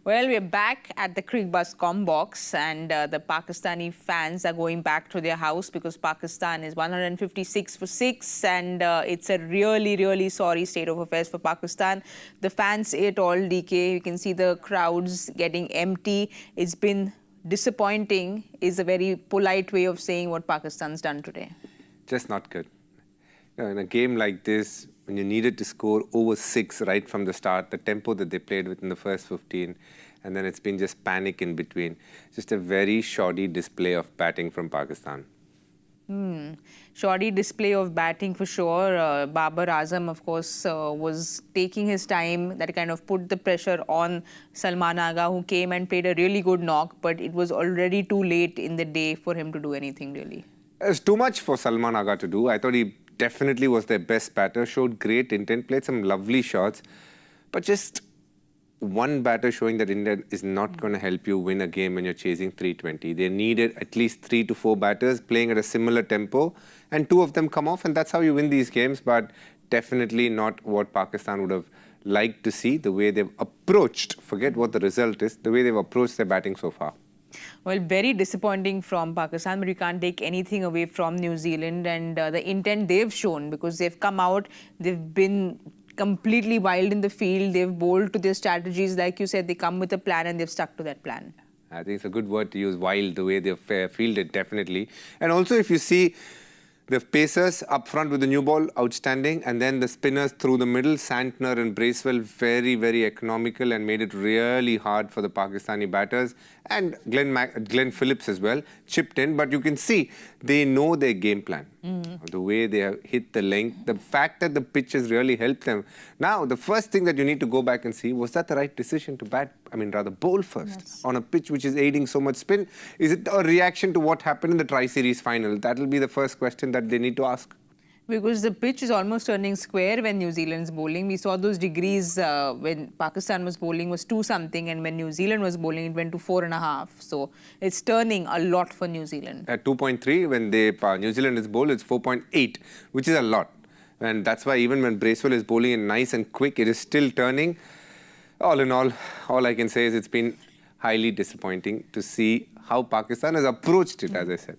Well, we're back at the Cricbuzz Comm Box, and the Pakistani fans are going back to their house because Pakistan is 156 for 6, and it's a really, really sorry state of affairs for Pakistan. The fans ate all, DK. You can see the crowds getting empty. It's been disappointing, is a very polite way of saying what Pakistan's done today. Just not good. In a game like this, when you needed to score over 6 right from the start, the tempo that they played with in the first 15, and then it's been just panic in between. Just a very shoddy display of batting from Pakistan. Shoddy display of batting for sure. Babar Azam, of course, was taking his time. That kind of put the pressure on Salman Agha, who came and played a really good knock, but it was already too late in the day for him to do anything, really. It was too much for Salman Agha to do. I thought he definitely was their best batter, showed great intent, played some lovely shots, but just one batter showing that India is not going to help you win a game when you're chasing 320. They needed at least 3 to 4 batters playing at a similar tempo, and 2 of them come off, and that's how you win these games, but definitely not what Pakistan would have liked to see, the way they've approached, forget what the result is, the way they've approached their batting so far. Well, very disappointing from Pakistan, but you can't take anything away from New Zealand and the intent they've shown, because they've come out, they've been completely wild in the field, they've bowled to their strategies. Like you said, they come with a plan and they've stuck to that plan. I think it's a good word to use, wild, the way they've fielded, definitely. And also, if you see the pacers up front with the new ball, outstanding. And then the spinners through the middle, Santner and Bracewell, very, very economical and made it really hard for the Pakistani batters. And Glenn Phillips as well, chipped in. But you can see, they know their game plan. The way they have hit the length, the fact that the pitch has really helped them. Now, the first thing that you need to go back and see, was that the right decision to bat, rather bowl first on a pitch which is aiding so much spin? Is it a reaction to what happened in the Tri-Series final? That will be the first question that they need to ask. Because the pitch is almost turning square when New Zealand's bowling. We saw those degrees when Pakistan was bowling was 2-something, and when New Zealand was bowling, it went to 4.5. So it's turning a lot for New Zealand. At 2.3, when New Zealand is bowled, it's 4.8, which is a lot. And that's why even when Bracewell is bowling in nice and quick, it is still turning. All in all I can say is it's been highly disappointing to see how Pakistan has approached it, as I said.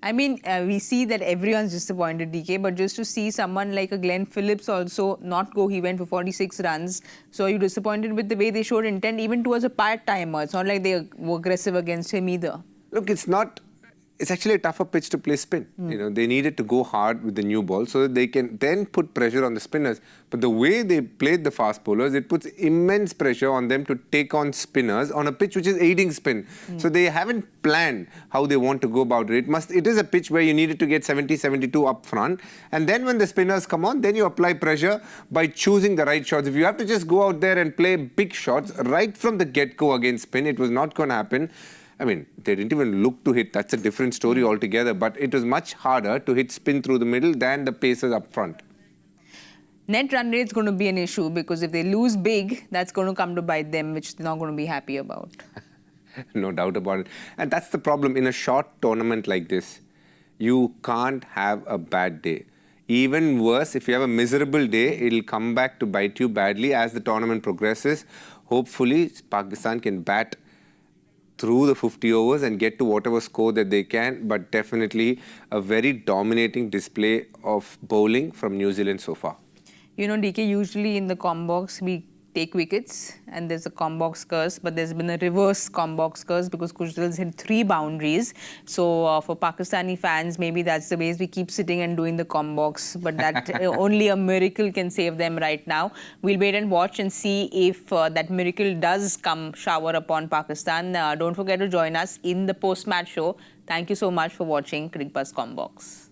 We see that everyone's disappointed, DK, but just to see someone like a Glenn Phillips also not go, he went for 46 runs. So are you disappointed with the way they showed intent, even towards a part-timer? It's not like they were aggressive against him either. Look, it's actually a tougher pitch to play spin. They needed to go hard with the new ball so that they can then put pressure on the spinners. But the way they played the fast bowlers, it puts immense pressure on them to take on spinners on a pitch which is aiding spin. So they haven't planned how they want to go about it. It is a pitch where you needed to get 70, 72 up front. And then when the spinners come on, then you apply pressure by choosing the right shots. If you have to just go out there and play big shots right from the get-go against spin, it was not going to happen. They didn't even look to hit. That's a different story altogether. But it was much harder to hit spin through the middle than the pacers up front. Net run rate is going to be an issue, because if they lose big, that's going to come to bite them, which they're not going to be happy about. No doubt about it. And that's the problem. In a short tournament like this, you can't have a bad day. Even worse, if you have a miserable day, it'll come back to bite you badly as the tournament progresses. Hopefully, Pakistan can bat through the 50 overs and get to whatever score that they can, but definitely a very dominating display of bowling from New Zealand so far. DK, usually in the Comm Box, we take wickets and there's a Comm Box curse, but there's been a reverse Comm Box curse because Gujral's hit 3 boundaries. So for Pakistani fans, maybe that's the ways we keep sitting and doing the Comm Box, but that only a miracle can save them right now. We'll wait and watch and see if that miracle does come shower upon Pakistan. Don't forget to join us in the post-match show. Thank you so much for watching Cricbuzz Comm Box.